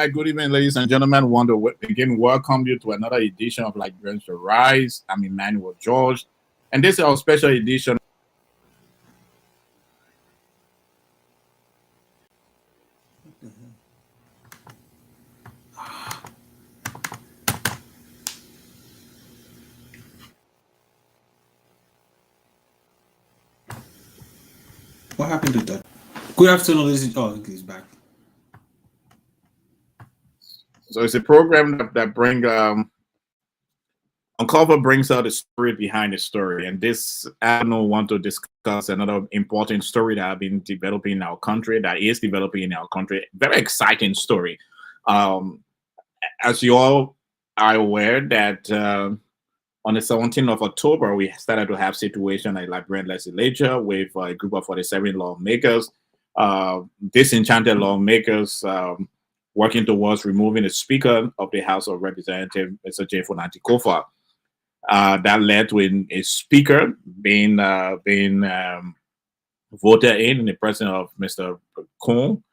right, good evening, ladies and gentlemen. Want to again welcome you to another edition of Liberians to Rise. I'm Emmanuel George, and this is our special edition. What happened to that? Good afternoon, ladies. Oh, he's back. So it's a program that bring Uncover brings out the story behind the story, and this I don't want to discuss another important story that have been developing in our country, that is developing in our country. Very exciting story. Um, as you all are aware, that on the 17th of October, we started to have situation at Liberian legislature with a group of 47 lawmakers, disenchanted lawmakers working towards removing the Speaker of the House of Representatives, Mr. J. Fonanti Kofa. That led to a speaker being voted in the presence of Mr. Kuhn.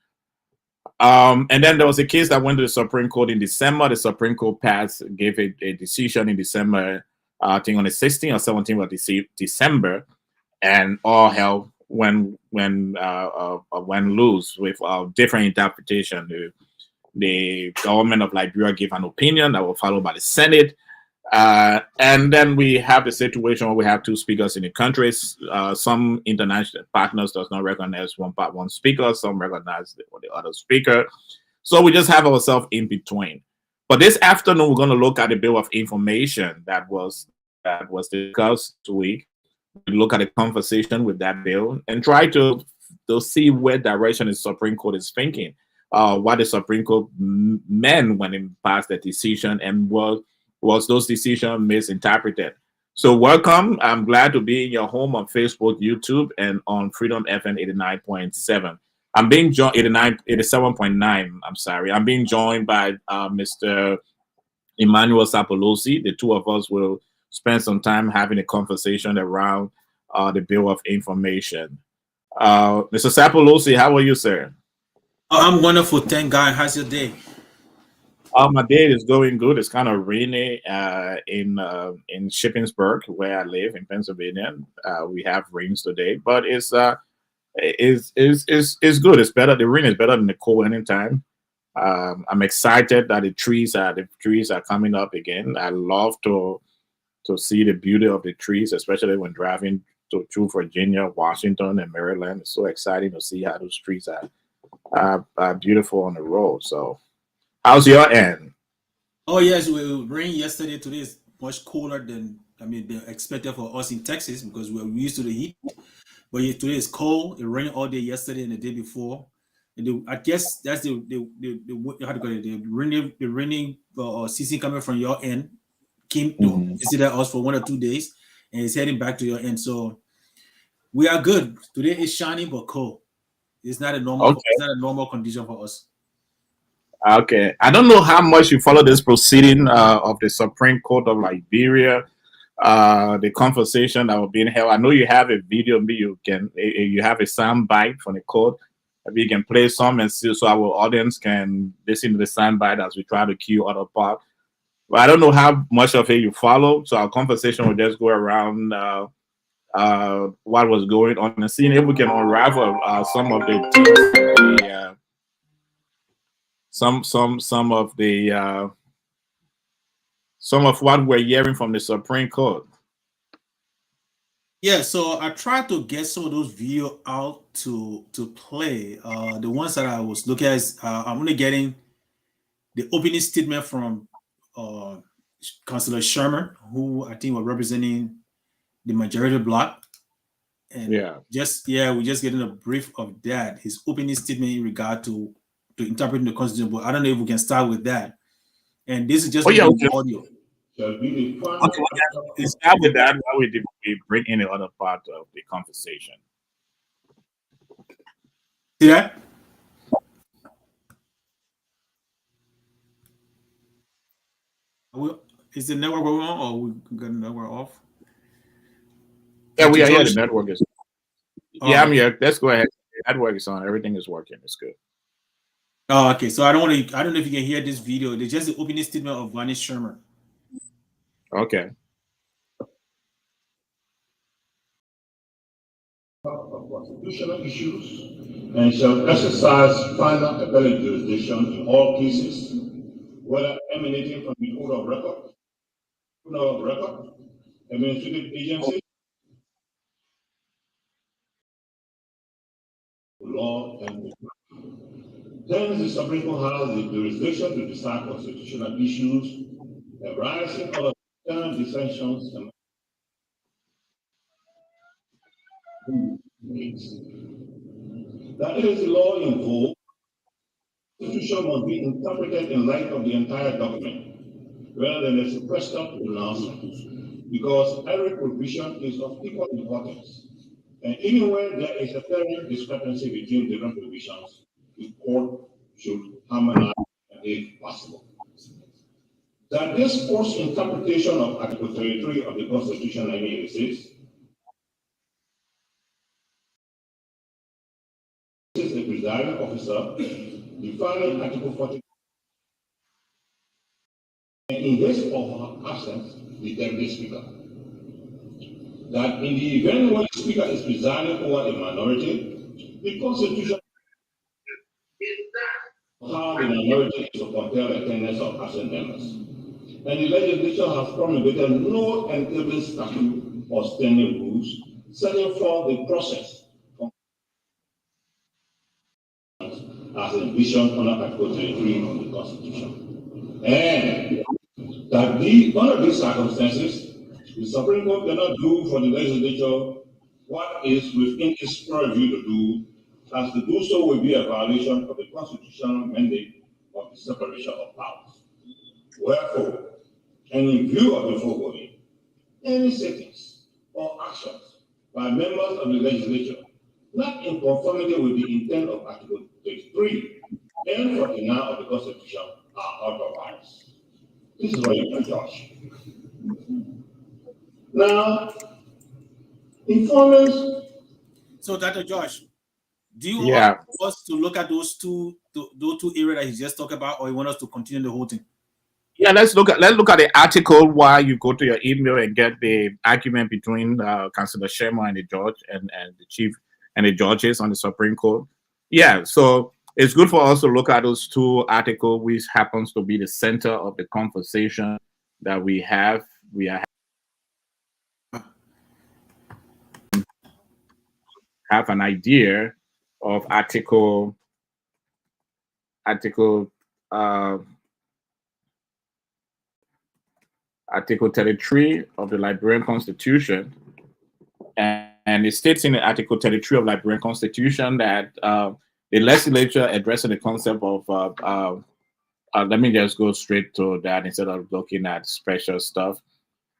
And then there was a case that went to the Supreme Court in December. The Supreme Court gave a decision in December, I think on the 16th or 17th of December, and all hell went loose with different interpretation. The government of Liberia gave an opinion that was followed by the Senate. And then we have the situation where we have two speakers in the countries. Some international partners does not recognize one speaker. Some recognize the other speaker. So we just have ourselves in between. But this afternoon, we're going to look at the bill of information that was discussed this week. We look at the conversation with that bill and try to see where direction the Supreme Court is thinking, what the Supreme Court meant when it passed the decision, and was those decisions misinterpreted. So welcome. I'm glad to be in your home on Facebook, YouTube, and on Freedom FM 89.7. I'm being joined 87.9. I'm sorry. I'm being joined by Mr. Emmanuel Sapolosi. The two of us will spend some time having a conversation around the bill of information. Mr. Sapolosi, how are you, sir? I'm wonderful. Thank God. How's your day? My day is going good. It's kind of rainy in Shippensburg, where I live in Pennsylvania. We have rains today, but it's good. It's better. The rain is better than the cold anytime. I'm excited that the trees are coming up again. I love to see the beauty of the trees, especially when driving through Virginia, Washington, and Maryland. It's so exciting to see how those trees are beautiful on the road. So. How's your end? Oh yes, we rain yesterday. Today is much cooler than than expected for us in Texas because we're used to the heat. But today is cold. It rained all day yesterday and the day before. And I guess that's the how to call it, the raining season coming from your end came to visit us for 1 or 2 days and it's heading back to your end. So we are good. Today is shining but cold. It's not a normal. Okay. It's not a normal condition for us. Okay. I don't know how much you follow this proceeding of the Supreme Court of Liberia, the conversation that was being held. I know you have a video. Maybe you have a sound bite from the court. Maybe you can play some and see so our audience can listen to the sound bite as we try to cue other part. But I don't know how much of it you follow. So our conversation will just go around what was going on and seeing if we can unravel some of the some of what we're hearing from the Supreme Court. Yeah, so I tried to get some of those video out to play. The ones that I was looking at is I'm only getting the opening statement from Councillor Sherman, who I think was representing the majority bloc. And we're just getting a brief of that. His opening statement in regard to interpreting the Constitution. But I don't know if we can start with that. And this is just audio. Okay, let's start with that while we bring in the other part of the conversation. See that? Is the network on or we got the network off? Yeah, we are here. The network is on. Yeah, I'm here. Let's go ahead. The network is on. Everything is working. It's good. Oh, okay. So I don't want to. I don't know if you can hear this video. It's just the opening statement of Vanish Shermer. Okay. Of constitutional issues and shall exercise final appellate jurisdiction in all cases, whether emanating from the owner of record, administrative agency, law, and hence the Supreme Court has the jurisdiction to decide constitutional issues arising out of internal dissensions and that is the law involved. The Constitution must be interpreted in light of the entire document, rather than as a question to announcement, because every provision is of equal importance. And even when there is a apparent discrepancy between different provisions, the court should harmonize if possible. That this false interpretation of Article 33 of the Constitution 1986 is a presiding officer defining Article 40 and in his or her absence, the deputy speaker. That in the event when the speaker is presiding over a minority, the Constitution how the minority is to compel attendance of absent members. And the legislature has promulgated no enabling statute or standing rules setting forth the process as envisioned under Article 33 of the Constitution. And that under these circumstances, the Supreme Court cannot do for the legislature what is within its purview to do, as to do so will be a violation of the constitutional mandate of the separation of powers. Wherefore, and in view of the foregoing, any sittings or actions by members of the legislature not in conformity with the intent of Article 33 and 49 of the Constitution are authorized. This is what you can judge. Now, informants. So, Dr. Josh, do you Yeah. want us to look at those two areas that he just talked about, or you want us to continue the whole thing? Yeah, let's look at the article while you go to your email and get the argument between Councillor Sherman and the judge and the chief and the judges on the Supreme Court. Yeah, so it's good for us to look at those two articles, which happens to be the center of the conversation that we have. We are have an idea of article 33 of the Liberian Constitution, and it states in the Article 33 of the Liberian Constitution that the legislature addressing the concept of let me just go straight to that instead of looking at special stuff.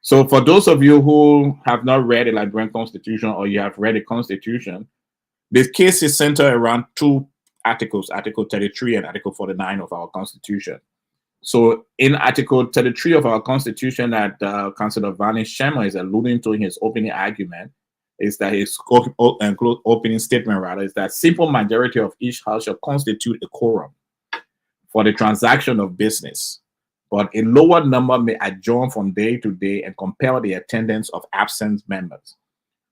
So for those of you who have not read the Liberian Constitution, or you have read the Constitution, this case is centered around two articles, Article 33 and Article 49 of our Constitution. So in Article 33 of our Constitution that Councillor Vanish Sherman is alluding to in his opening argument, is that his opening statement rather is that simple majority of each house shall constitute a quorum for the transaction of business, but a lower number may adjourn from day to day and compel the attendance of absent members.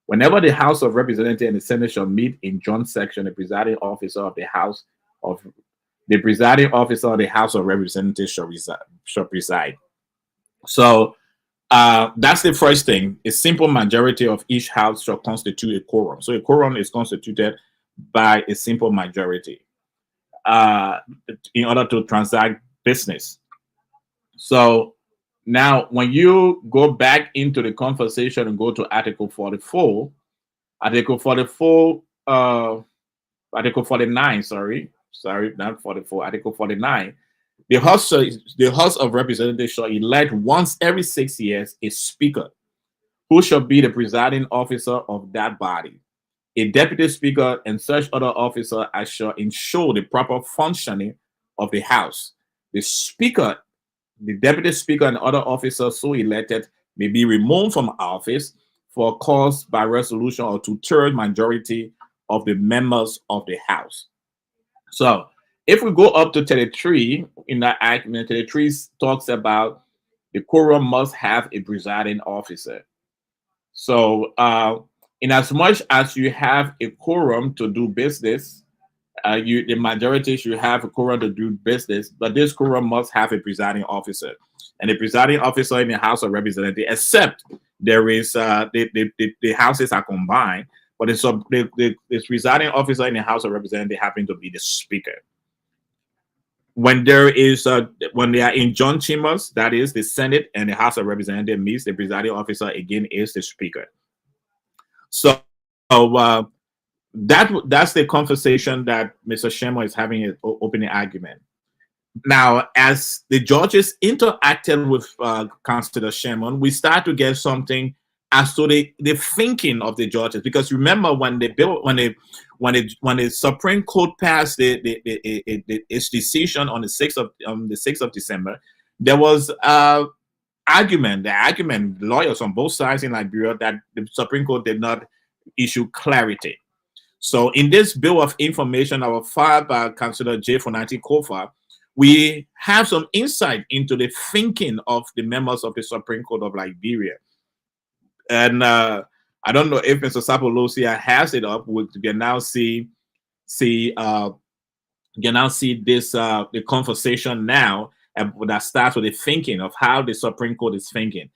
Whenever the House of Representatives and the Senate shall meet in joint session, the presiding officer of the House of Representatives shall preside. So that's the first thing. A simple majority of each house shall constitute a quorum. So a quorum is constituted by a simple majority in order to transact business. So now when you go back into the conversation and go to Article 44, Article 49, not 44, Article 49, the House of Representatives shall elect once every 6 years a speaker who shall be the presiding officer of that body, a deputy speaker, and such other officer as shall ensure the proper functioning of the House. The speaker, the deputy speaker, and other officers so elected may be removed from office for a cause by resolution or two-thirds majority of the members of the House. So If we go up to 33, in that argument, 33 talks about the quorum must have a presiding officer. So, in as much as you have a quorum to do business, the majority should have a quorum to do business, but this quorum must have a presiding officer, and the presiding officer in the House of Representatives, except there is the houses are combined, but the presiding officer in the House of Representatives happen to be the Speaker. When there is when they are in joint chambers, that is the Senate and the House of Representatives meets, the presiding officer again is the Speaker. So that's the conversation that Mr. Shemo is having an opening argument. Now, as the judges interacted with Councilor Shemon, we start to get something as to the thinking of the judges. Because remember, when the Supreme Court passed its decision on the 6th of December, there was argument. Lawyers on both sides in Liberia that the Supreme Court did not issue clarity. So, in this bill of information that was filed by Councilor J. Fonati Kofa, we have some insight into the thinking of the members of the Supreme Court of Liberia. And I don't know if Mr. Sapolosia has it up. We can now see this the conversation now that starts with the thinking of how the Supreme Court is thinking.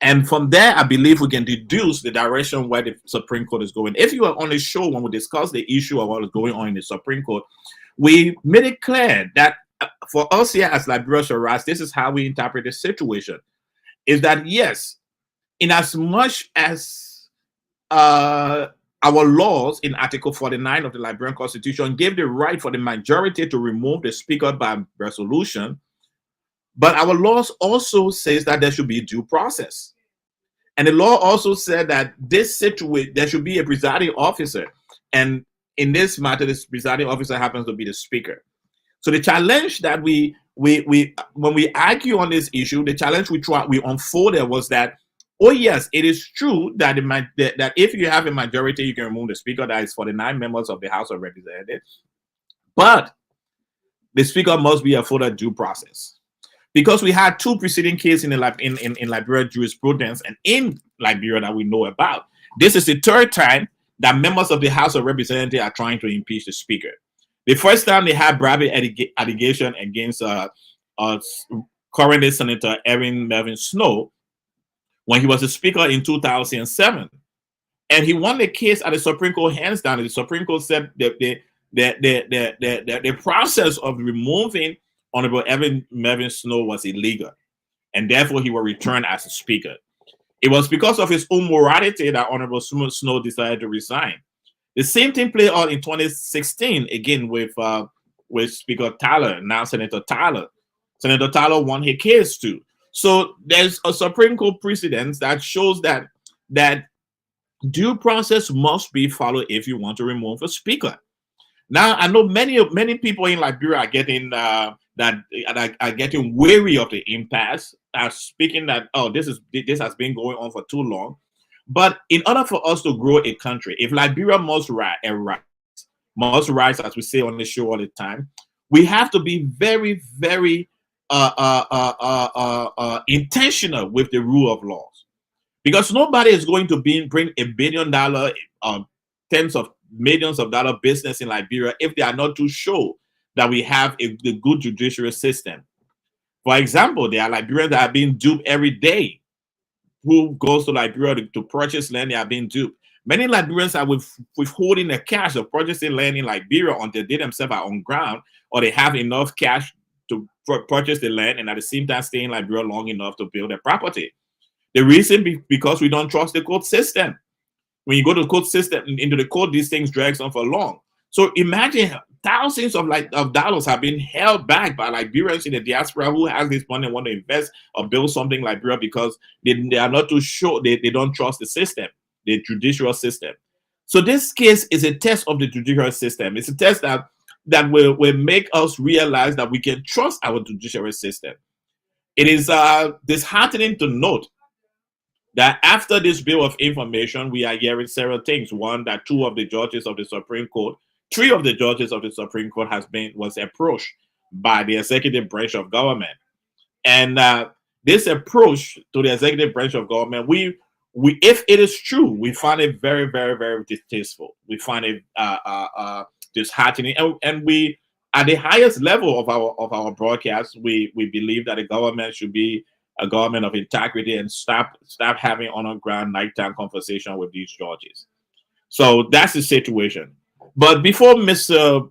And from there, I believe we can deduce the direction where the Supreme Court is going. If you are on the show when we discuss the issue of what is going on in the Supreme Court, we made it clear that for us here as Liberians, this is how we interpret the situation. Is that yes, in as much as our laws in Article 49 of the Liberian Constitution gave the right for the majority to remove the Speaker by resolution, but our laws also says that there should be due process. And the law also said that this situation, there should be a presiding officer. And in this matter, this presiding officer happens to be the Speaker. So the challenge that we when we argue on this issue, the challenge we unfolded was that, oh yes, it is true that that if you have a majority, you can remove the Speaker. That is 49 members of the House of Representatives. But the Speaker must be afforded due process. Because we had two preceding cases in Liberia jurisprudence and in Liberia that we know about. This is the third time that members of the House of Representatives are trying to impeach the Speaker. The first time they had bribery allegation against current Senator Erin Melvin Snow when he was the Speaker in 2007. And he won the case at the Supreme Court hands down. The Supreme Court said that the process of removing Honorable Evan Melvin Snow was illegal, and therefore he will return as a Speaker. It was because of his own morality that Honorable Snow decided to resign. The same thing played out in 2016 again with Speaker Tyler, now Senator Tyler. Senator Tyler won his case too. So there's a Supreme Court precedent that shows that due process must be followed if you want to remove a Speaker. Now I know many people in Liberia are getting are getting weary of the impasse, are speaking that, oh, this has been going on for too long. But in order for us to grow a country, if Liberia must rise, as we say on the show all the time, we have to be very, very intentional with the rule of laws, because nobody is going to bring $1 billion, tens of millions of dollar business in Liberia if they are not too sure that we have a good judiciary system. For example, there are Liberians that are being duped every day. Who goes to Liberia to purchase land, they are being duped. Many Liberians are withholding the cash of purchasing land in Liberia until they themselves are on ground, or they have enough cash to purchase the land and at the same time stay in Liberia long enough to build a property. The reason because we don't trust the court system. When you go to the court system, into the court, these things drag on for long. So imagine thousands of dollars have been held back by Liberians in the diaspora who has this money and want to invest or build something like Liberia because they are not too sure, they don't trust the system, the judicial system. So this case is a test of the judicial system. It's a test that will make us realize that we can trust our judicial system. It is disheartening to note that after this bill of information, we are hearing several things. One, that two of the judges of the Supreme Court Three of the judges of the Supreme Court was approached by the executive branch of government, and this approach to the executive branch of government, we if it is true, we find it very, very, very distasteful. We find it disheartening, and we, at the highest level of our broadcast, we believe that the government should be a government of integrity and stop having on the ground nighttime conversation with these judges. So that's the situation. But before Mr.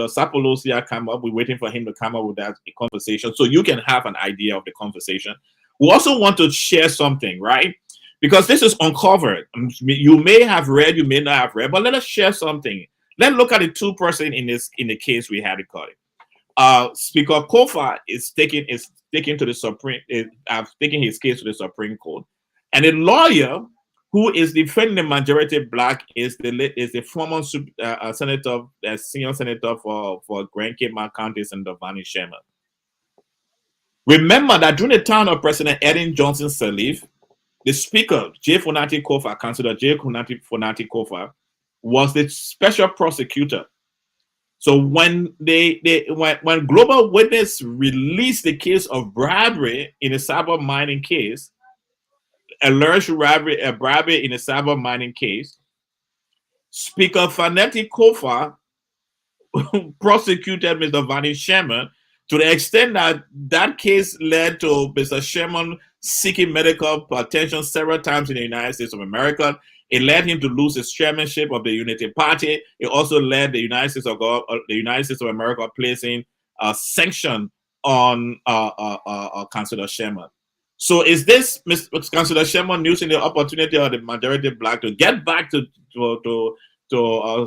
Sapolosia come up, we're waiting for him to come up with that conversation so you can have an idea of the conversation. We also want to share something, right? Because this is uncovered. You may have read, you may not have read, but let us share something. Let's look at the two person in the case we had recorded. Speaker Kofa is taking to the Supreme, taking his case to the Supreme Court, and a lawyer who is defending the majority black is the former senator, senior senator for Grand Cayman County, Senator Vannie Sherman. Remember that during the time of President Ellen Johnson Sirleaf, the speaker, J. Fonati Kofa, Councilor J. Fonati Kofa, was the special prosecutor. So when when Global Witness released the case of bribery in a cyber mining case, alleged bribery in a cyber mining case, Speaker Fonati Kofa prosecuted Mr. Vannie Sherman to the extent that that case led to Mr. Sherman seeking medical attention several times in the United States of America. It led him to lose his chairmanship of the Unity Party. It also led the United States of America placing a sanction on Councilor Sherman. So is this Councilor Sherman using the opportunity of the majority black to get back to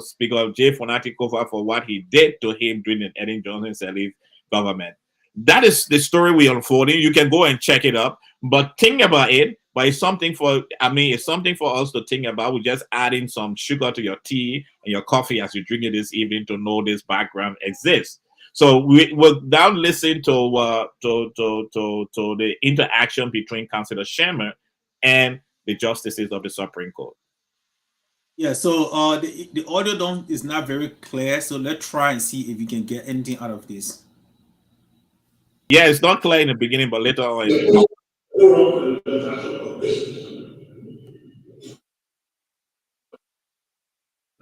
Speaker J. Fonati Kofa for what he did to him during the Ellen Johnson Sirleaf government? That is the story we're unfolding. You can go and check it up, but think about it. But it's something for us to think about. We're just adding some sugar to your tea and your coffee as you drink it this evening to know this background exists. So we will now listen to the interaction between Councilor Sherman and the justices of the Supreme Court. Yeah, so the audio is not very clear, so let's try and see if we can get anything out of this. Yeah, it's not clear in the beginning, but later on.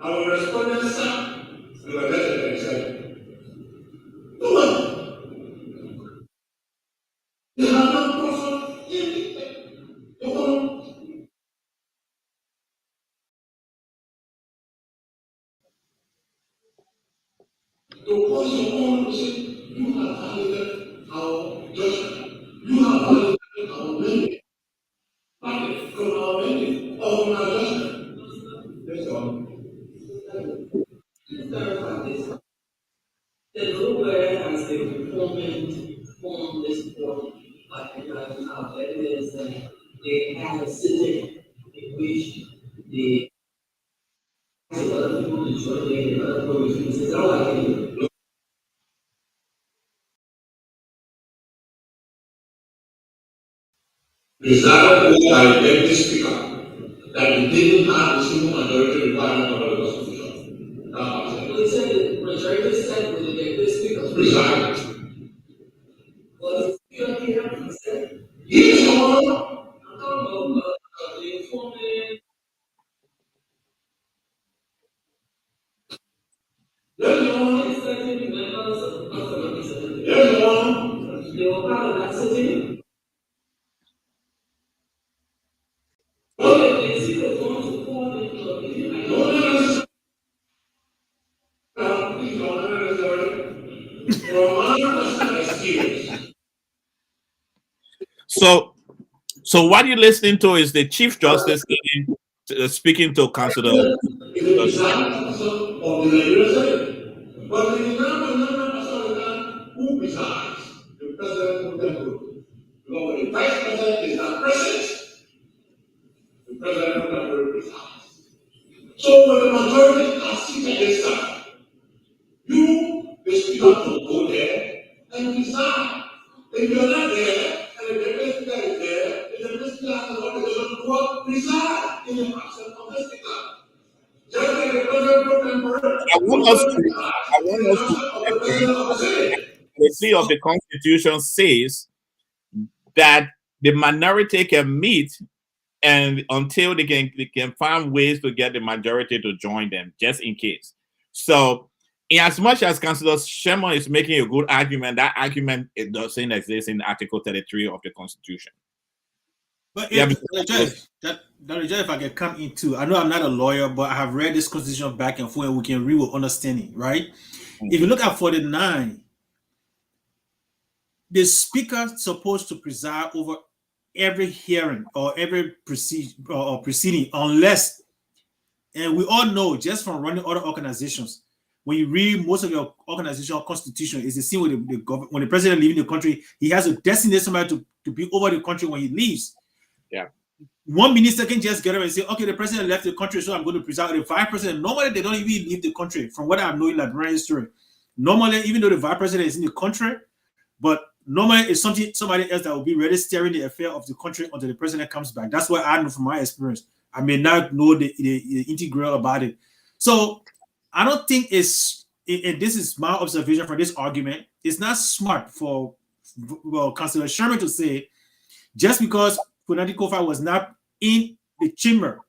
Our respondents said, they have not prospered to cause your own say, you have violated our judgment. You have violated our mandate. From our mandate or from our judgment. Let's go. The lawyer has the informant on this board, like our evidence that they have a sitting in which the other people to join the other police says, oh, I can do it. Presided over by the deputy speaker that we didn't have the simple majority requirement of the Constitution. They said the majority said with the deputy speaker. Presided. Was the speaker here? He said, yes, Your Honor. I'm talking about the informant. Yes, Your Honor. It's 13 members of the Constitution. Yes, Your Honor. They were part of that sitting. So what you're listening to is the Chief Justice speaking to Councilor. But the who presides? The president who because the vice president is not present, the president who presides. So when the majority are seated this time, you, the speaker, to go there and decide. If you're not there, and if the president is there, if the president has an obligation to preside in the absence of the speaker. Just like the president I want us to, I want us to remember the 3 of the Constitution says that the minority can meet and until they can find ways to get the majority to join them, just in case. So, in as much as Councillor Sherman is making a good argument, that argument it doesn't exist in Article 33 of the Constitution. But Yeah, Dr. Judge, if I can come in too, I know I'm not a lawyer, but I have read this constitution back and forth, and we can read with understanding, right? If you look at 49, the speaker is supposed to preside over every hearing or every proceeding, unless, and we all know just from running other organizations, when you read most of your organizational constitution, is the same with the government. When the president leaving the country, he has to designate somebody to be over the country when he leaves. Yeah. One minister can just get up and say, okay, the president left the country, so I'm going to preside. The vice president, normally they don't even leave the country, from what I know in Liberian history. Normally, even though the vice president is in the country, but normally it's somebody else that will be really steering the affair of the country until the president comes back. That's what I know from my experience. I may not know the integral about it. So I don't think it's, and this is my observation from this argument, it's not smart for Councillor Sherman to say, just because Funadi Kofa was not in the chamber,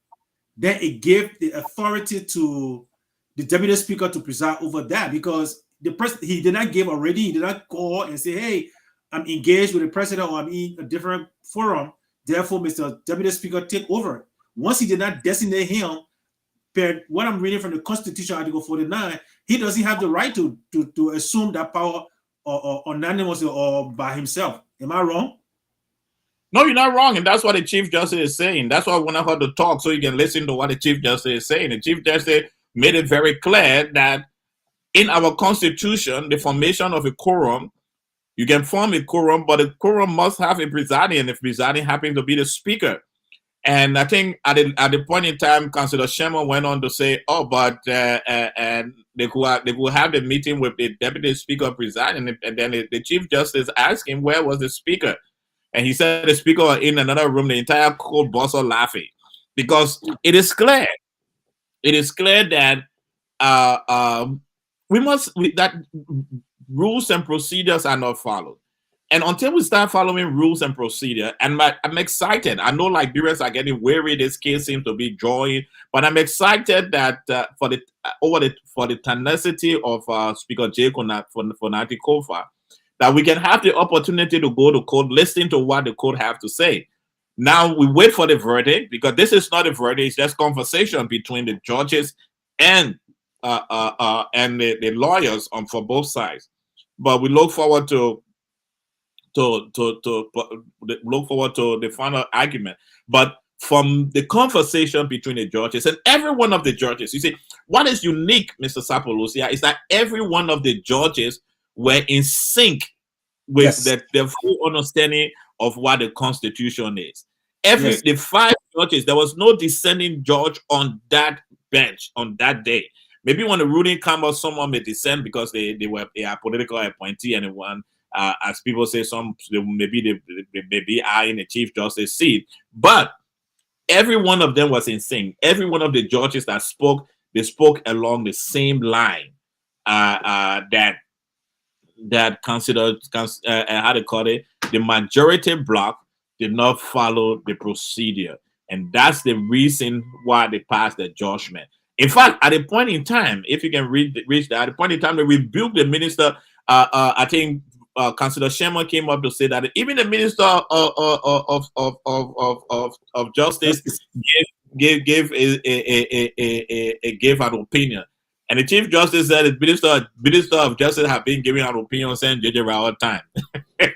then it gave the authority to the deputy speaker to preside over that, because the president, he did not give already, he did not call and say, hey, I'm engaged with the president or I'm in a different forum, therefore Mr. Deputy Speaker, take over. Once he did not designate him, per what I'm reading from the Constitution, Article 49, he doesn't have the right to assume that power or anonymously or by himself. Am I wrong? No, you're not wrong, and that's what the Chief Justice is saying. That's why I want her to talk so you can listen to what the Chief Justice is saying. The Chief Justice made it very clear that in our Constitution, the formation of a quorum, you can form a quorum, but a quorum must have a presiding, and if presiding happens to be the speaker. And I think at the point in time, Councillor Sherman went on to say, "Oh, but and they could have the meeting with the deputy speaker presiding," and then the Chief Justice asked him, "Where was the speaker?" And he said, "The speaker was in another room." The entire court burst out laughing, because it is clear. It is clear that that rules and procedures are not followed. And until we start following rules and procedure, and I'm excited. I know Liberians are getting weary. This case seems to be drawing, but I'm excited that for the tenacity of Speaker J. Funadi Kofa, that we can have the opportunity to go to court, listen to what the court have to say. Now we wait for the verdict, because this is not a verdict; it's just conversation between the judges and the lawyers for both sides. But we look forward to look forward to the final argument. But from the conversation between the judges, and every one of the judges, you see, what is unique, Mr. Sapolusia, is that every one of the judges were in sync with the full understanding of what the Constitution is. The 5 judges, there was no dissenting judge on that bench on that day. Maybe when the ruling comes out, someone may dissent because they are political appointee, and one, as people say, maybe they are in the Chief Justice seat. But every one of them was in sync. Every one of the judges that spoke, they spoke along the same line. That considered, how to call it, the majority bloc did not follow the procedure, and that's the reason why they passed the judgment. In fact, at a point in time, if you can reach that, at a point in time, they rebuked the minister. I think Councillor Sherman came up to say that even the minister of Justice gave an opinion, and the Chief Justice said the minister of Justice have been giving an opinion saying JJ all time.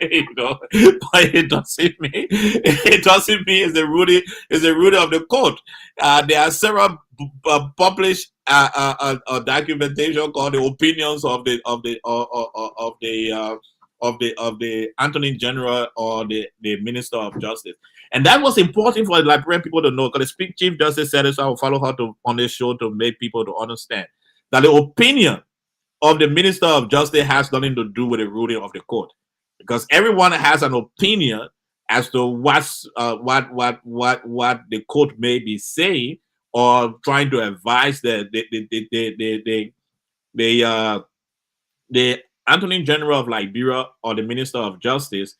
You know, but it doesn't mean it's the ruling of the court. There are several published documentation called the opinions of the Attorney General or the Minister of Justice, and that was important for the Liberian people to know, because the Chief Justice said it, so I will follow her on this show to make people to understand that the opinion of the Minister of Justice has nothing to do with the ruling of the court, because everyone has an opinion as to what the court may be saying, or trying to advise the Attorney General of Liberia or the Minister of Justice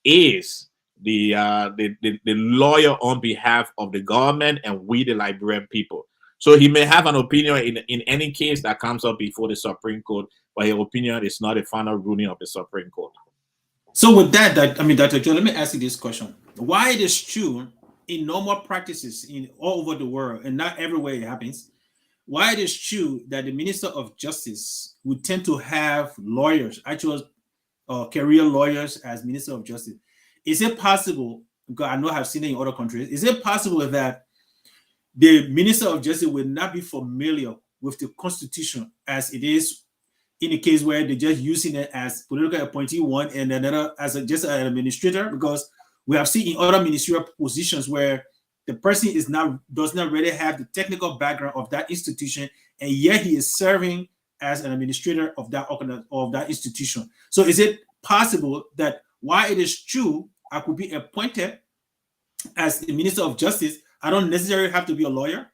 is the lawyer on behalf of the government and we the Liberian people. So he may have an opinion in any case that comes up before the Supreme Court, but his opinion is not a final ruling of the Supreme Court. So with that, I mean, Dr. Joe, let me ask you this question: why it is true in normal practices in all over the world, and not everywhere it happens, why it is true that the Minister of Justice would tend to have lawyers, actual career lawyers, as Minister of Justice? Is it possible, because I know I've seen it in other countries, is it possible that the Minister of Justice will not be familiar with the Constitution as it is in the case where they're just using it as political appointee one and another as just an administrator? Because we have seen in other ministerial positions where the person does not really have the technical background of that institution, and yet he is serving as an administrator of that institution. So is it possible that while it is true I could be appointed as the Minister of Justice, I don't necessarily have to be a lawyer?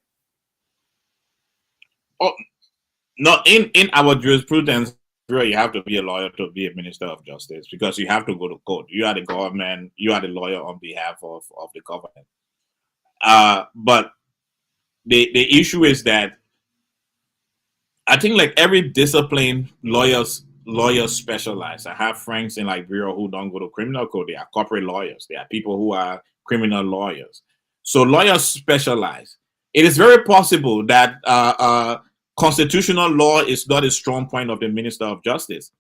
Oh, no, in our jurisprudence, you have to be a lawyer to be a Minister of Justice, because you have to go to court. You are the government, you are the lawyer on behalf of the government. But the issue is that I think like every discipline, lawyers specialize. I have friends in Liberia who don't go to criminal court. They are corporate lawyers. They are people who are criminal lawyers. So lawyers specialize. It is very possible that constitutional law is not a strong point of the Minister of Justice.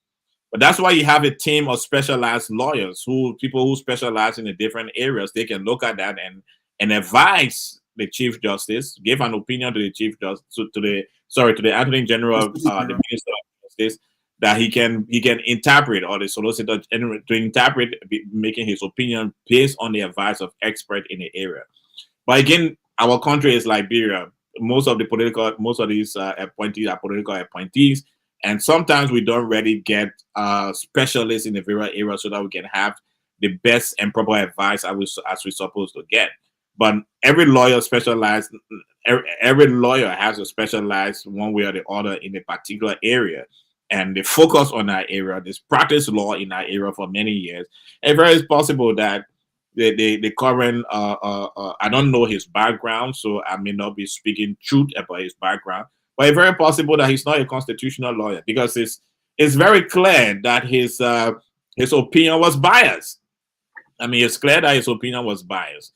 But that's why you have a team of specialized lawyers, people who specialize in the different areas. They can look at that and advise the Chief Justice, give an opinion to the Chief Justice, to the Attorney General, the Minister of Justice, that he can interpret, or the Solicitor General to interpret, making his opinion based on the advice of experts in the area. But again, our country is Liberia. Most of these appointees are political appointees, and sometimes we don't really get specialists in the various areas so that we can have the best and proper advice as we're supposed to get. But every lawyer specialized. Every lawyer has a specialized one way or the other in a particular area, and they focus on that area. This practice law in that area for many years. And very it's possible that the current I don't know his background, so I may not be speaking truth about his background, but it's very possible that he's not a constitutional lawyer, because it's very clear that his opinion was biased. I mean, it's clear that his opinion was biased.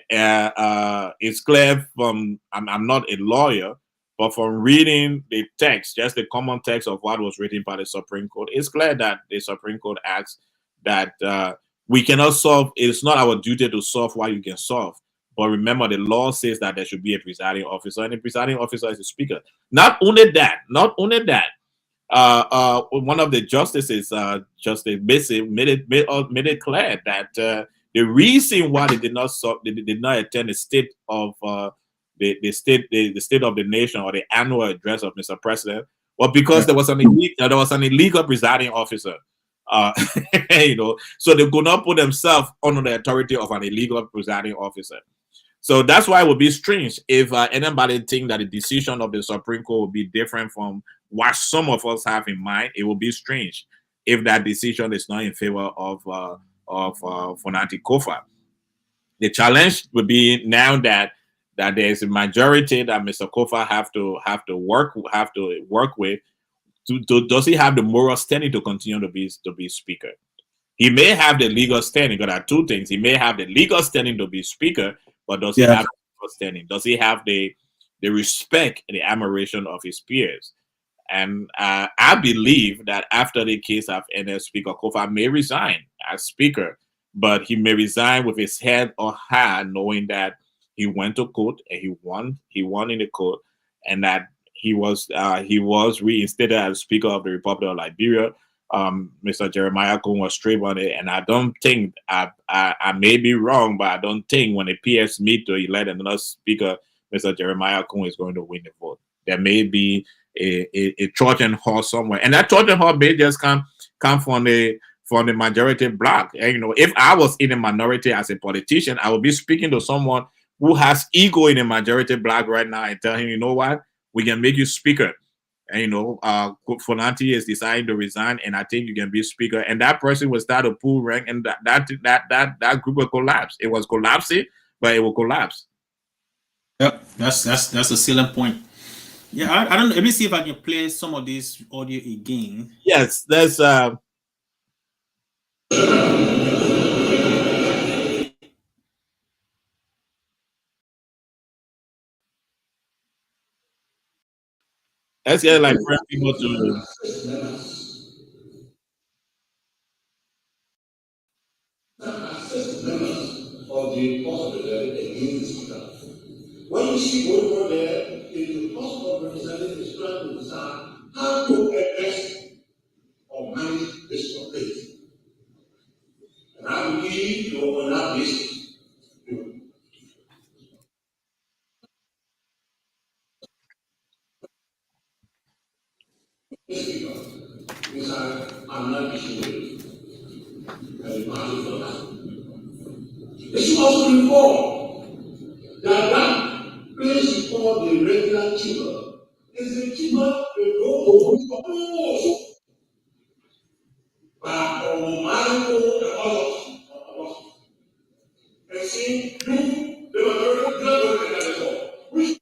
It's clear from I'm not a lawyer, but from reading the text, just the common text of what was written by the Supreme Court, it's clear that the Supreme Court asks that we cannot solve. It's not our duty to solve what you can solve. But remember, the law says that there should be a presiding officer, and the presiding officer is the speaker. Not only that, one of the justices, Justice Bisi, made it clear that the reason why they did not attend the state of the state of the nation, or the annual address of Mr. President, was because there was an illegal presiding officer. So they could not put themselves under the authority of an illegal presiding officer. So that's why it would be strange if anybody think that the decision of the Supreme Court would be different from what some of us have in mind. It would be strange if that decision is not in favor of Fonati Kofa. The challenge would be now that there is a majority that Mr. Kofa have to work with. Does he have the moral standing to continue to be speaker? He may have the legal standing. There are two things. He may have the legal standing to be speaker, but does he have the legal standing? Does he have the respect and the admiration of his peers? And I believe that after the case of NS, Speaker Kofa may resign as speaker, but he may resign with his head on high, knowing that he went to court and he won in the court, and that he was reinstated as Speaker of the Republic of Liberia. Mr. Jeremiah Cohen was straight on it, and I don't think I may be wrong, but I don't think when the PS meet to elect another speaker, Mr. Jeremiah Cohen is going to win the vote. There may be a Trojan horse somewhere, and that Trojan horse may just come from the majority bloc. And, if I was in a minority as a politician, I would be speaking to someone who has ego in a majority black right now and tell him, you know what, we can make you speaker. And Fonanti is deciding to resign, and I think you can be speaker. And that person will start to pull rank, and that group will collapse. It was collapsing, but it will collapse. Yep, that's a salient point. Yeah, I don't know. Let me see if I can play some of this audio again. Yes, there's let's get like people to of the cost against when you see over there, the cost of representing is trying to decide how to address or manage this topic. And I believe you will not this. I'm not sure. It should also recall that place called the regular chamber is a chamber proposed by Omarico and others. And see, you, the majority of the government, which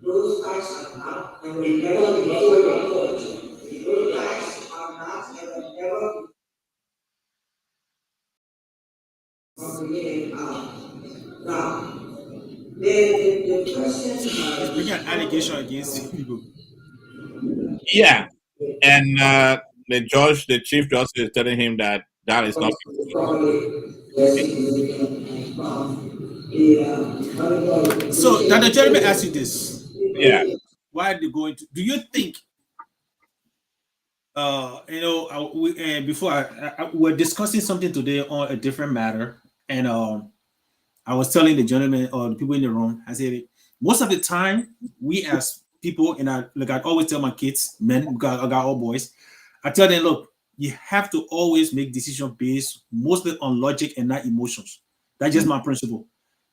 those taxes are not, and will never be lowered. Those taxes are not, and will never be now, the question He's bringing an allegation against people. yeah, and the chief justice is telling him that that is not. So, that the gentleman asked you this. Yeah. Why are they going to? Do you think? Before we're discussing something today on a different matter, and I was telling the gentleman or the people in the room, I said, most of the time, we as people, and I always tell my kids, men, because I got all boys, I tell them, look, you have to always make decisions based mostly on logic and not emotions. That's just my principle.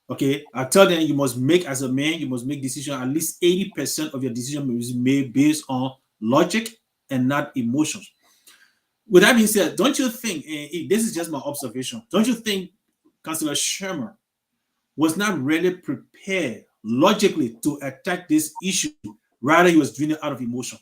Okay, I tell them you must make as a man, you must make decision. At least 80% of your decision is made based on logic and not emotions. With that being said, don't you think, this is just my observation, don't you think Councillor Shermer was not really prepared logically to attack this issue? Rather, he was doing it out of emotions.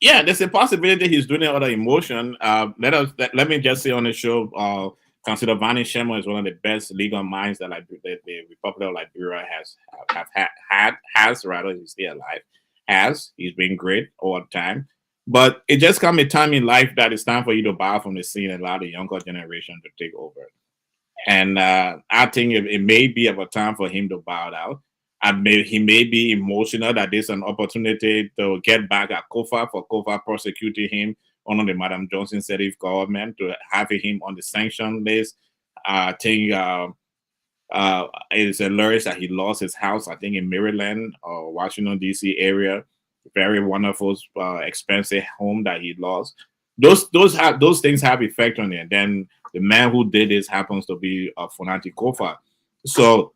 Yeah, there's a possibility he's doing it out of emotion. Let me just say on the show, Councillor Vani Shermer is one of the best legal minds that the Republic of Liberia he's still alive. He's been great all the time. But it just comes a time in life that it's time for you to bow from the scene and allow the younger generation to take over. And I think it may be of a time for him to bow out. He may be emotional that there's an opportunity to get back at Kofa for Kofa prosecuting him under the Madam Johnson Serif government, to having him on the sanction list. I think it's alleged that he lost his house, I think in Maryland or Washington, D.C. area. Very wonderful, expensive home that he lost. Those things have effect on it. Then the man who did this happens to be Fonanti Kofa. So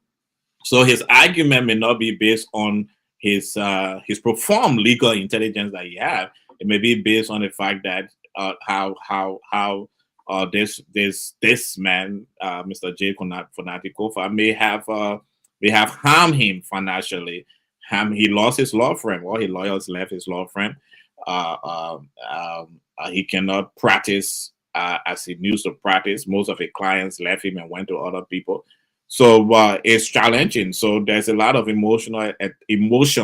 his argument may not be based on his profound legal intelligence that he have. It may be based on the fact that how this man, Mr. J. Fonanti Kofa, may have harmed him financially. He lost his law firm. All his lawyers left his law firm. He cannot practice as he used to practice. Most of his clients left him and went to other people. So it's challenging. So there's a lot of emotions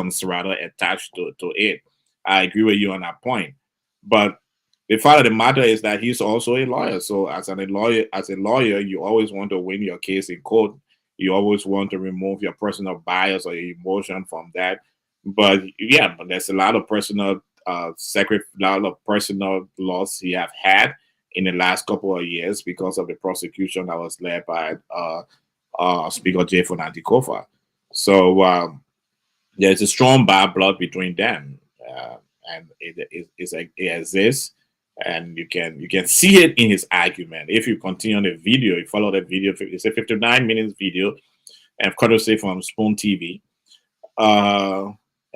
attached to it. I agree with you on that point. But the fact of the matter is that he's also a lawyer. So as a lawyer, you always want to win your case in court. You always want to remove your personal bias or your emotion from that. But there's a lot of personal loss he have had in the last couple of years because of the prosecution that was led by Speaker J. Fonanti Kofa. So there's a strong bad blood between them, and it exists. and you can see it in his argument. If you continue on the video, you follow the video. It's a 59 minutes video, and courtesy from Spoon TV.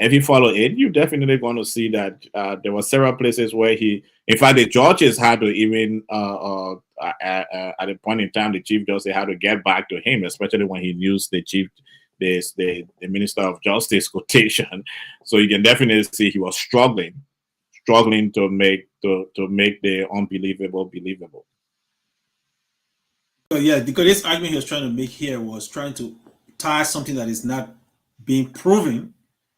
If you follow it, you're definitely going to see that there were several places where in fact, the judges had to even, at a point in time, the chief justice had to get back to him, especially when he used the Minister of Justice quotation. So you can definitely see he was struggling to make the unbelievable believable. So yeah, because this argument he was trying to make here was trying to tie something that is not being proven.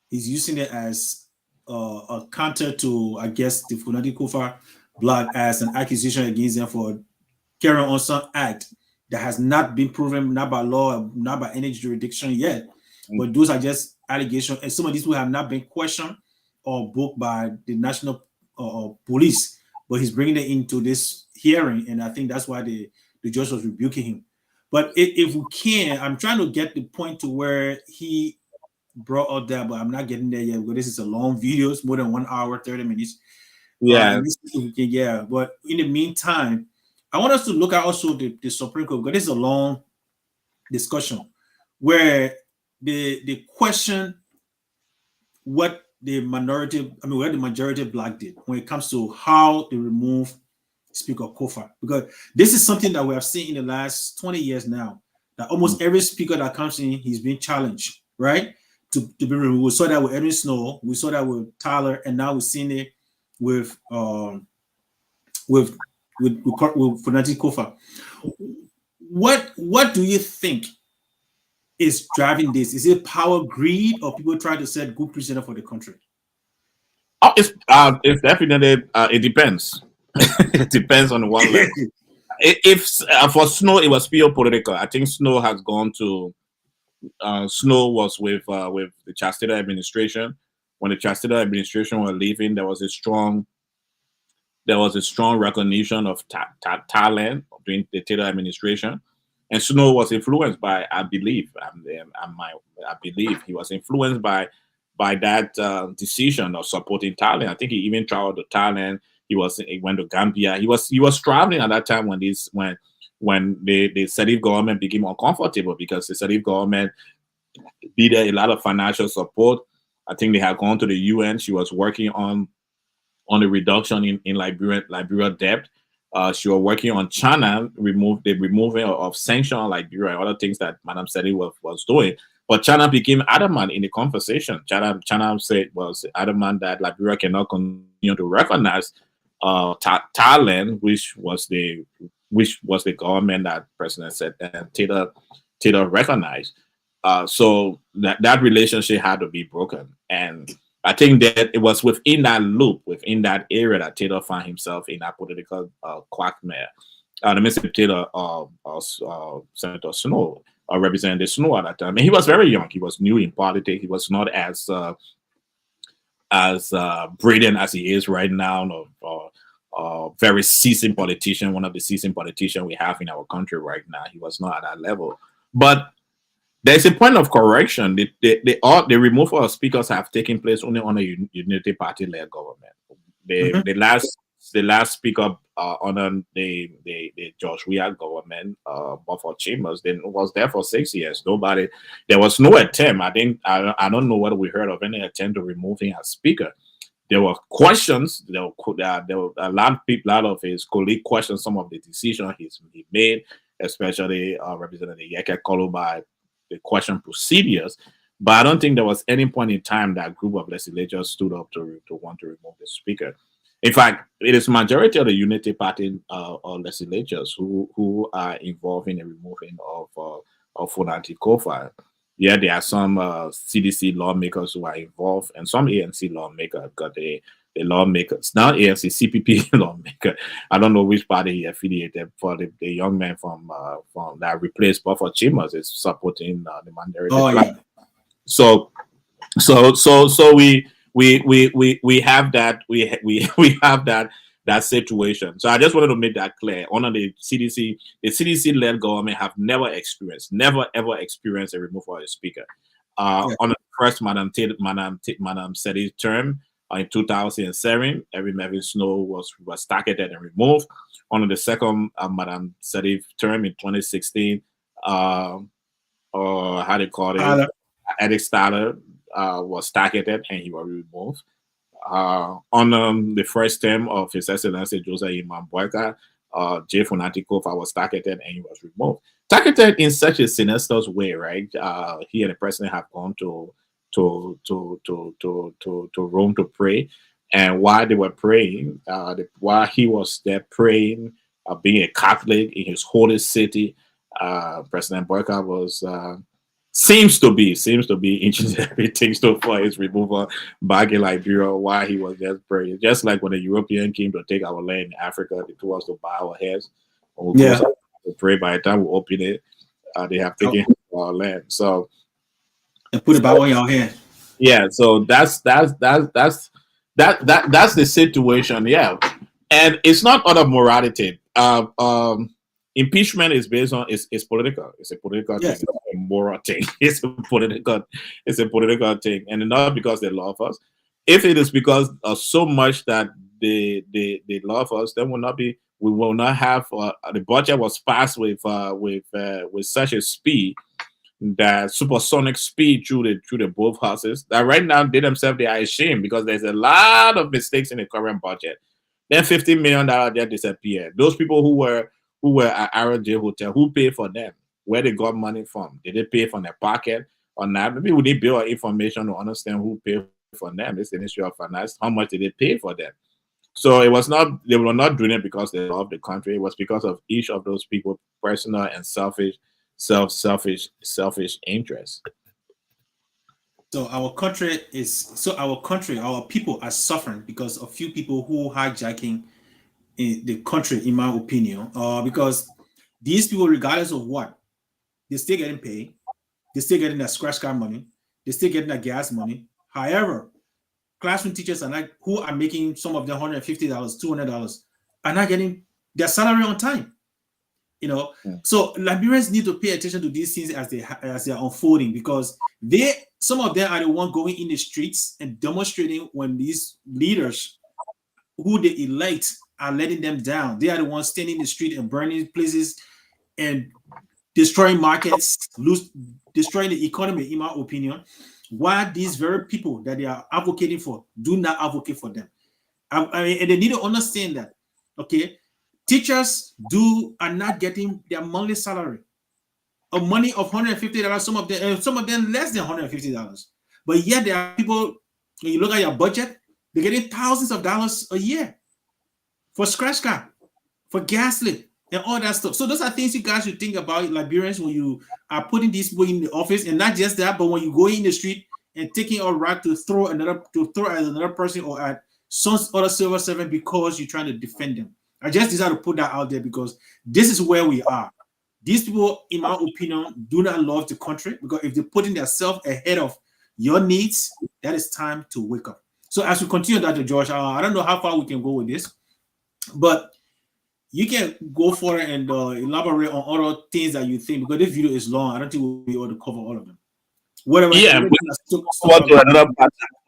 He's using it as a counter to, I guess, the Funadi Kofa blog as an accusation against them for carrying on some act that has not been proven, not by law, not by any jurisdiction yet. But those are just allegations, and some of these will have not been questioned or booked by the national police. But he's bringing it into this hearing, and I think that's why the judge was rebuking him. But if we can, I'm trying to get the point to where he brought up that, but I'm not getting there yet because this is a long video. It's more than 1 hour, 30 minutes. Yeah. Yeah. But in the meantime, I want us to look at also the Supreme Court, because this is a long discussion where the question what the majority black did when it comes to how they remove Speaker Kofa, because this is something that we have seen in the last 20 years now, that almost every speaker that comes in, he's been challenged, right, to be removed. We saw that with Edwin Snow, we saw that with Tyler, and now we've seen it with Funadi Kofa. What do you think is driving this? Is it power, greed, or people trying to set good precedent for the country? Oh, it's definitely it depends. It depends on one level. If for Snow it was pure political, I think Snow has gone to. Snow was with the Chastity administration. When the Chastity administration were leaving, there was a strong recognition of talent during the Taylor administration. And Snow was influenced by, I believe he was influenced by that decision of supporting Thailand. I think he even traveled to Thailand. He went to Gambia. He was traveling at that time when the Salif government became uncomfortable, because the Salif government needed a lot of financial support. I think they had gone to the UN. She was working on the reduction in Liberia debt. She was working on China, the removing of sanctions on Liberia and other things that Madam Seti was doing. But China became adamant in the conversation. China was adamant that Liberia cannot continue to recognize Thailand, which was the government that President said and Taylor recognized. So that relationship had to be broken. And I think that it was within that loop, within that area, that Taylor found himself in that political quagmire. Mr. Taylor, Senator Snow, Representative Snow at that time, and he was very young. He was new in politics. He was not as brilliant as he is right now, or very seasoned politician, one of the seasoned politicians we have in our country right now. He was not at that level, but there's a point of correction. The removal of speakers have taken place only on a unity party-led government. The last speaker under the George Weah government, Buford Chambers, then was there for 6 years. There was no attempt. I don't know whether we heard of any attempt to remove him as speaker. There were questions. There were a lot of his colleagues questioned some of the decisions he made, especially Representative Yeke Koloba. The question procedures, but I don't think there was any point in time that group of legislators stood up to want to remove the speaker. In fact, it is majority of the Unity Party legislators who are involved in the removing of Funadi Kofa. Yeah, there are some CDC lawmakers who are involved, and some ANC lawmakers. Got the lawmakers now, ANC CPP lawmaker. I don't know which party he affiliated. For the young man from that replaced Buford Chambers is supporting the minority. Oh yeah. So we have that situation. So I just wanted to make that clear. Under the CDC-led government have never ever experienced a removal of a speaker. On the first Madam Seti's term, In 2007, Erin Melvin Snow was targeted and removed. On the second Madame Sedif term in 2016, how they call it, Eric Staller was targeted and he was removed. On the first term of His Excellency Joseph Imam Boyka, J. Funatikova was targeted and he was removed. Targeted in such a sinister way, right? He and the president have gone to Rome to pray, and while they were praying, while he was there praying, being a Catholic in his holy city, President Boyka was seems to be inching everything for his removal back in Liberia while he was just praying. Just like when the European came to take our land in Africa, they told us to bow our heads. We to pray. By the time we open it, they have taken our land. So and put it back on your hand. Yeah, so that's the situation. Yeah, and it's not out of morality. Impeachment is based on is political. It's a political thing. It's a moral thing. It's a political thing, and not because they love us. If it is because of so much that they love us, then we will not have the budget was passed with such a speed, that supersonic speed through the both houses, that right now they are ashamed because there's a lot of mistakes in the current budget. Then $50 million just disappeared. Those people who were at RJ Hotel, who paid for them? Where they got money from? Did they pay from their pocket or not? Maybe we need build information to understand who paid for them. It's the Ministry of Finance. How much did they pay for them? So it was not, they were not doing it because they love the country. It was because of each of those people, personal and selfish interests. So our people are suffering because of few people who hijacking in the country, in my opinion, because these people, regardless of what, they're still getting paid, they're still getting their scratch card money, they're still getting their gas money. However, classroom teachers are not, who are making some of them $150, $200, are not getting their salary on time. So Liberians need to pay attention to these things as they are unfolding, because some of them are the ones going in the streets and demonstrating when these leaders who they elect are letting them down. They are the ones standing in the street and burning places and destroying markets, destroying the economy, in my opinion. Why these very people that they are advocating for do not advocate for them. And they need to understand that, okay, teachers are not getting their monthly salary, a money of $150, some of them less than $150. But yet there are people, when you look at your budget, they're getting thousands of dollars a year for scratch card, for gaslit, and all that stuff. So those are things you guys should think about, Liberians, when you are putting these people in the office. And not just that, but when you go in the street and taking a right to throw at another person or at some other civil servant because you're trying to defend them. I just decided to put that out there because this is where we are. These people, in my opinion, do not love the country, because if they're putting themselves ahead of your needs, that is time to wake up. So as we continue, Dr. George, I don't know how far we can go with this, but you can go for it and elaborate on other things that you think, because this video is long. I don't think we'll be able to cover all of them. Whatever. Yeah, we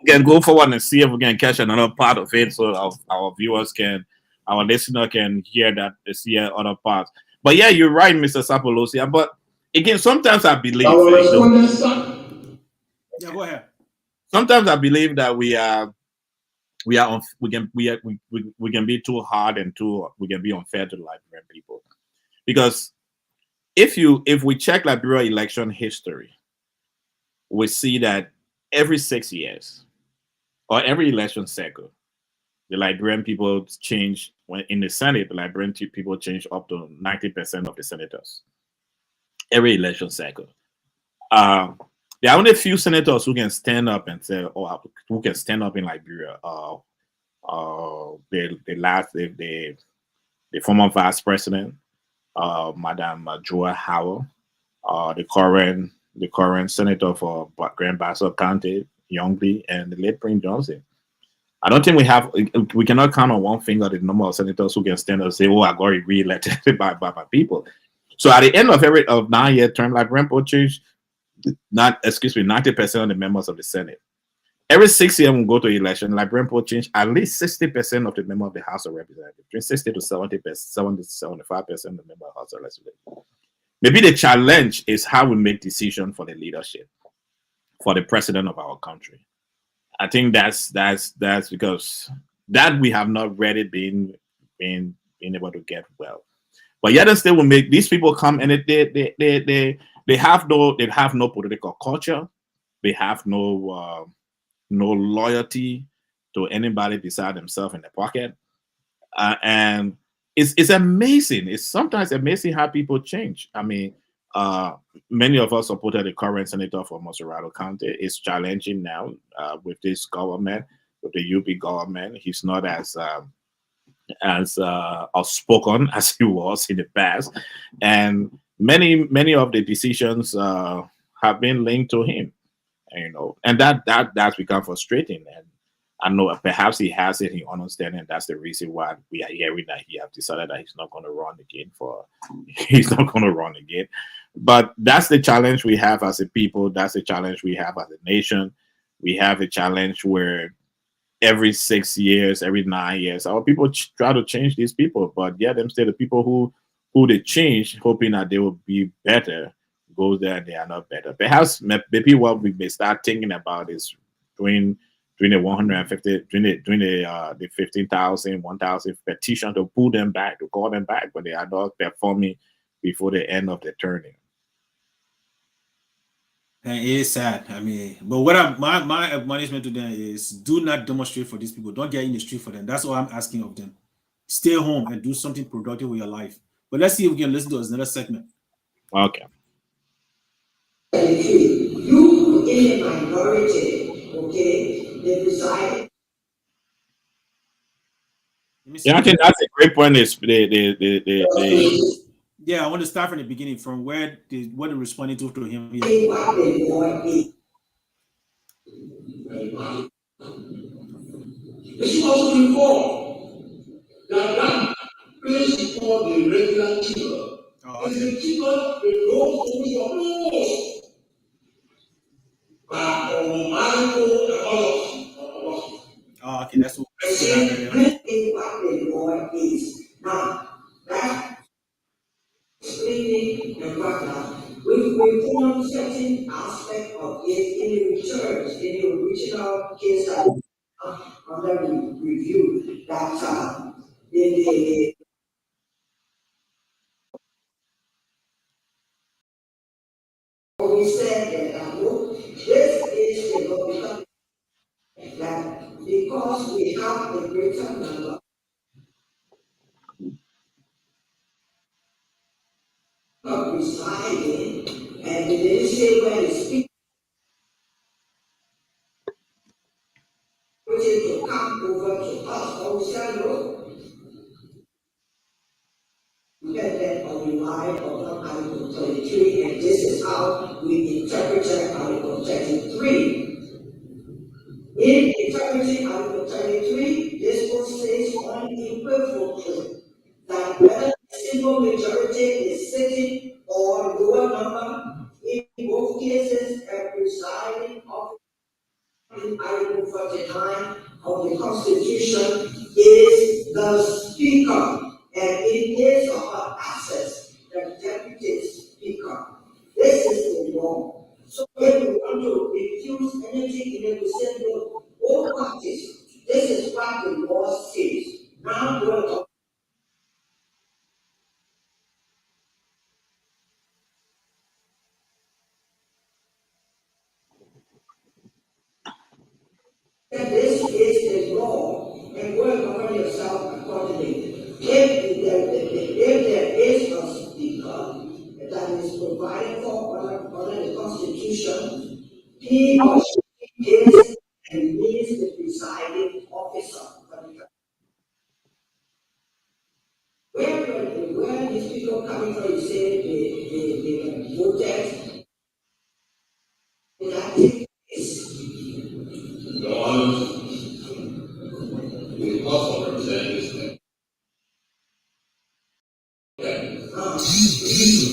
can go forward and see if we can catch another part of it, so our viewers our listener can hear that, see other parts. But yeah, you're right, Mr. Sapolosia. But again, sometimes I believe. Yeah, go ahead. Sometimes I believe that we can be too hard and we can be unfair to the Liberian people, because if we check Liberia election history, we see that every 6 years or every election cycle, the Liberian people change. When in the Senate, the Liberian people change up to 90% of the senators every election cycle. There are only a few senators who can stand up and say, who can stand up in Liberia. The former vice president, Madam Joa Howell, the current senator for Grand Bassa County, Youngby, and the late Prince Johnson. I don't think we cannot count on one finger the number of senators who can stand up and say, I got re-elected by people. So at the end of 9-year term, Liberian people change 90% of the members of the Senate. every 6 years we go to election, Liberian people change at least 60% of the member of the House of Representatives, between 60 to 70%, 70 to 75% of the member of the House of Representatives. Maybe the challenge is how we make decisions for the leadership, for the president of our country. I think that's because that we have not really been able to get well. But yet and still, will make these people come and they have no political culture. They have no loyalty to anybody beside themselves in the pocket, and it's amazing. It's sometimes amazing how people change. I mean, uh, many of us supported the current senator from Moserado County. It's challenging now with this government, with the UP government. He's not as outspoken as he was in the past, and many of the decisions have been linked to him. And that's become frustrating. And I know perhaps he has it, he understands, and that's the reason why we are hearing that he has decided that he's not going to run again he's not going to run again. But that's the challenge we have as a people. That's the challenge we have as a nation. We have a challenge where every 6 years, every 9 years, our people try to change these people, but yet them still the people who they change, hoping that they will be better, goes there and they are not better. Perhaps maybe what we may start thinking about is doing the 150, doing the 15,000, 1,000 petition to pull them back, to call them back, but they are not performing before the end of the turning. And it is sad. I mean, but what my admonishment to them is do not demonstrate for these people. Don't get in the street for them. That's all I'm asking of them. Stay home and do something productive with your life. But let's see if we can listen to another segment. Okay. You in a minority, okay, they decide. Yeah, I think that's a great point. Is the Yeah, I want to start from the beginning, from what they're responding to him. It's supposed to inform that place called the regular keeper. Is the keeper the Lord who is your nose. Oh, okay, that's what the Lord is. Now, that explaining the background. We form certain aspect of it in the church, in the original case under review that in the we said that this is the Lord that because we have a greater number of residing, and they didn't say where the speaker to come over to us, or we said no, get that on the line of Article 33, and this is how we interpreted Article 33. In interpreting Article 33, this one says unequivocally that whether a simple majority is sitting or lower number, in both cases, a presiding officer in Article 49 of the Constitution is the Speaker, and in case of her access, the Deputy Speaker. This is the law. So when we want to refuse anything in the same law, all parties, this is what the law says. Now we're talking. This is the law, and go and govern yourself accordingly. If there is a speaker that is provided for under the Constitution, he or she is and remains the presiding officer. Where these people coming from, you say the voters, that is. Your Honor, the House of Representatives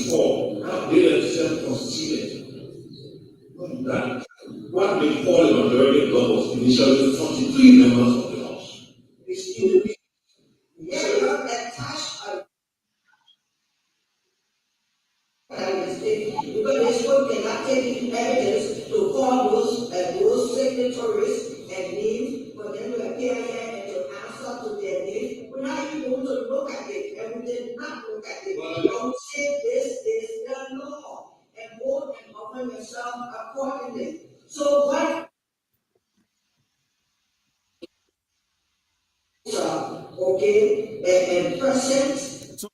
before they themselves conceded that what they call a majority block was initially 43 members of the House. Yeah, you have attached because this court cannot take evidence to call those signatories and names for them to appear here and to answer to their names. We're not even going to look at it, and we did not look at it. But we say this is the law, and vote and govern yourself accordingly. So what? Okay, and present. So,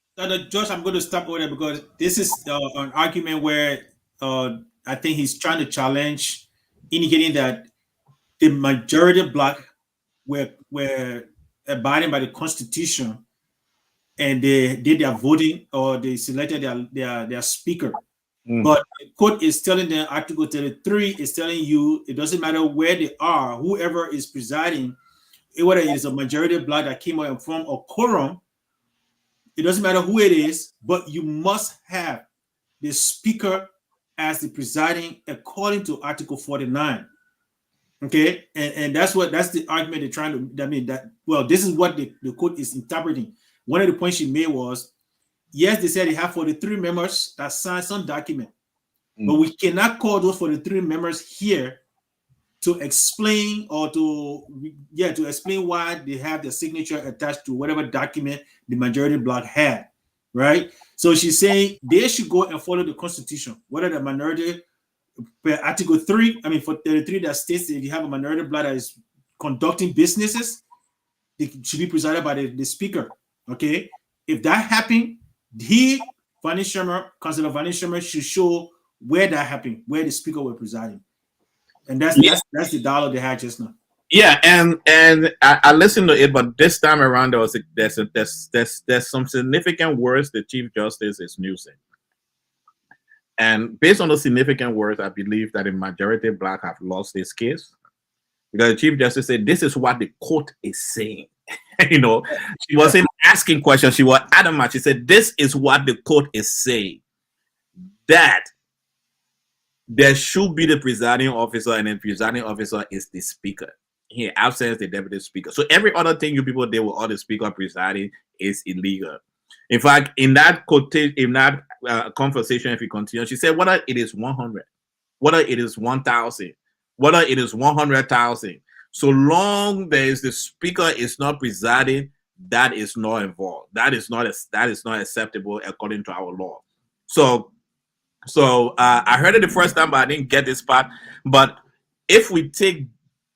Josh, I'm going to stop over there because this is an argument where I think he's trying to challenge, indicating that the majority of black were abiding by the Constitution and they did their voting or they selected their speaker. But the court is telling them, Article 33 is telling you it doesn't matter where they are, whoever is presiding, whether it is a majority of black that came out and formed a quorum, it doesn't matter who it is, but you must have the speaker as the presiding according to Article 49. Okay, and that's the argument they're trying to. I mean this is what the court is interpreting. One of the points she made was, yes, they said they have 43 members that signed some document, but we cannot call those 43 members here to explain or to explain why they have their signature attached to whatever document the majority bloc had, right? So she's saying they should go and follow the Constitution, whether the minority Article 3, I mean for 33 that states that if you have a minority bloc that is conducting businesses, they should be presided by the speaker. Okay, if that happened, Councilor Vani Sherman should show where that happened, where the speaker was presiding. And that's the dialogue they had just now. Yeah, and I listened to it, but this time around there's some significant words the Chief Justice is using. And based on those significant words, I believe that the majority of black have lost this case. Because the Chief Justice said, this is what the court is saying. She wasn't asking questions, she was adamant. She said, this is what the court is saying. That there should be the presiding officer, and the presiding officer is the speaker. He absents the deputy speaker. So every other thing you people did with all the speaker presiding is illegal. In fact, in that conversation, if you continue, she said, whether it is 100, whether it is 1,000, whether it is 100,000, so long as the speaker is not presiding, that is not involved. That is not acceptable according to our law. So I heard it the first time, but I didn't get this part. But if we take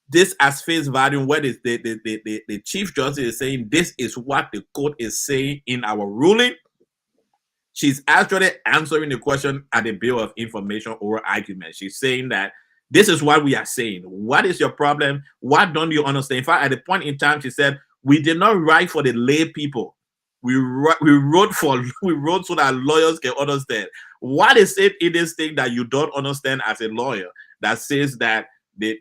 this as face value, where the Chief Justice is saying this is what the court is saying in our ruling, she's actually answering the question at the Bill of Information or argument. She's saying that this is what we are saying. What is your problem? What don't you understand? In fact, at the point in time, she said, we did not write for the lay people. We wrote so that lawyers can understand. What is it in this thing that you don't understand as a lawyer that says that the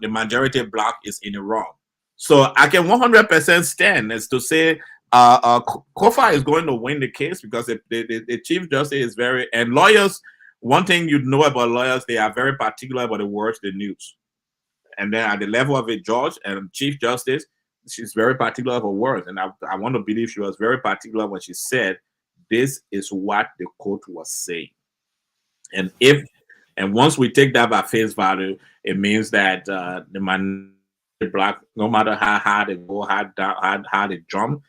majority block is in the wrong? So I can 100% stand as to say Kofa is going to win the case because the Chief Justice is and lawyers, one thing you know about lawyers, they are very particular about the words they use. And then at the level of a judge and Chief Justice, she's very particular of her words. And I want to believe she was very particular when she said, this is what the court was saying. And once we take that by face value, it means that the black, no matter how hard they go, how they jump,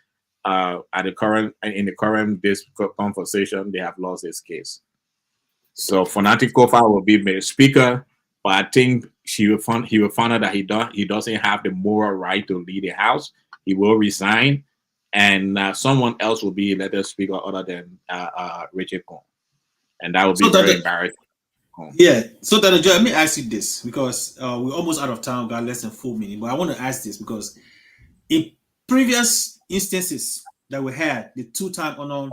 in the current this conversation, they have lost this case. So Fanatic Kofa will be the speaker, but I think he will find out that he doesn't have the moral right to lead the House. He will resign, and someone else will be elected speaker other than Richard Cohn, and that will be very embarrassing. Yeah. So that let me ask you this, because we're almost out of time. Got less than 4 minutes, but I want to ask this because in previous instances that we had, the two-time honored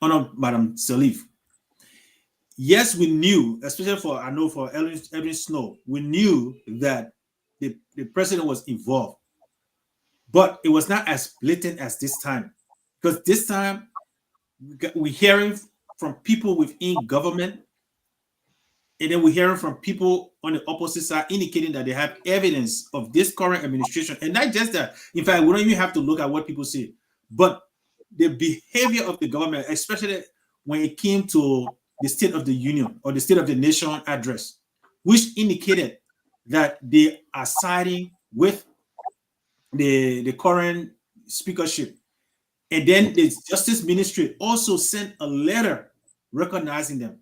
Madam Salif. Yes, we knew, especially for Edwin Snow, we knew that the president was involved, but it was not as blatant as this time, because this time we're hearing from people within government, and then we're hearing from people on the opposite side indicating that they have evidence of this current administration. And not just that, in fact, we don't even have to look at what people say, but the behavior of the government, especially when it came to the State of the Union or the State of the Nation address, which indicated that they are siding with the current speakership. And then the Justice Ministry also sent a letter recognizing them.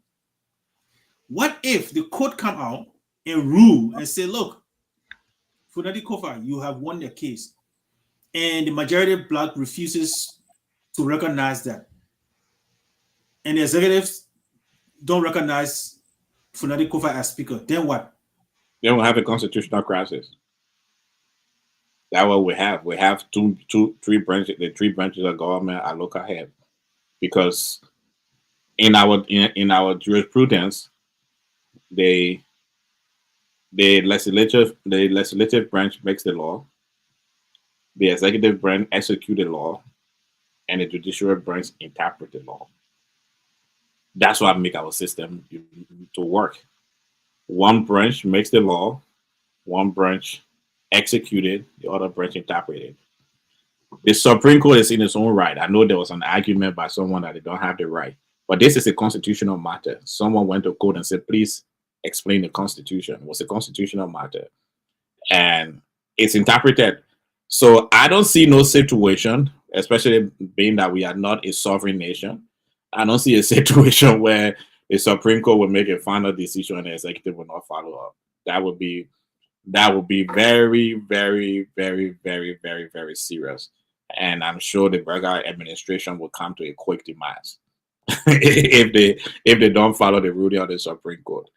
What if the court come out and rule and say, look, Funadi Kofa, you have won the case, and the majority of Black refuses to recognize that, and the executives don't recognize Funadi Kofa as speaker, then what? Then we'll have a constitutional crisis. That's what we have. We have three branches. The three branches of government are local head, because in our jurisprudence, the legislative branch makes the law, the executive branch execute the law, and the judicial branch interpret the law. That's what make our system to work. One branch makes the law, one branch executed, the other branch interpreted. The Supreme Court is in its own right. I know there was an argument by someone that they don't have the right, but this is a constitutional matter. Someone went to court and said, please explain the Constitution. It was a constitutional matter, and it's interpreted. So I don't see no situation, especially being that we are not a sovereign nation. I don't see a situation where the Supreme Court will make a final decision and the executive will not follow up. That would be very, very, very, very, very, very serious. And I'm sure the Berger administration will come to a quick demise if they don't follow the ruling of the Supreme Court,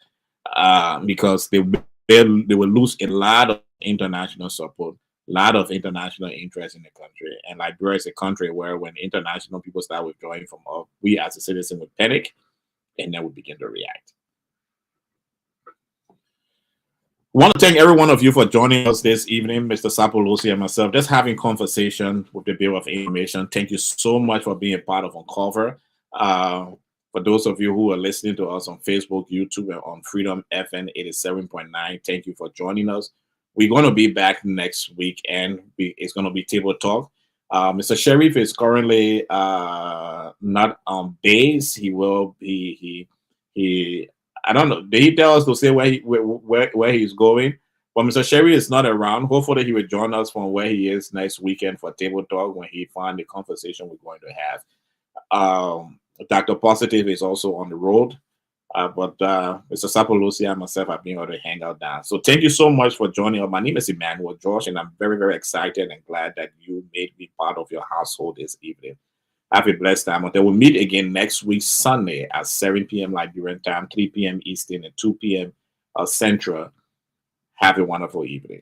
because they will lose a lot of international support, a lot of international interest in the country. And Liberia is a country where when international people start withdrawing from us, we as a citizen would panic, and then we begin to react. I want to thank every one of you for joining us this evening, Mr. Sapolosi and myself, just having conversation with the Bureau of Information. Thank you so much for being a part of Uncover. For those of you who are listening to us on Facebook, YouTube, and on Freedom FM 87.9, thank you for joining us. We're going to be back next week, and it's going to be Table Talk. Mr. Sheriff is currently not on base. He will be, he I don't know. Did he tell us to say where he's going? But Mr. Sherry is not around. Hopefully he will join us from where he is next weekend for Table Talk when he finds the conversation we're going to have. Dr. Positive is also on the road. But Mr. Sapolosi and myself have been able to hang out down. So thank you so much for joining us. My name is Emmanuel Josh, and I'm very, very excited and glad that you made me part of your household this evening. Have a blessed time. Until we meet again next week, Sunday at 7 p.m. Liberian time, 3 p.m. Eastern, and 2 p.m. Central. Have a wonderful evening.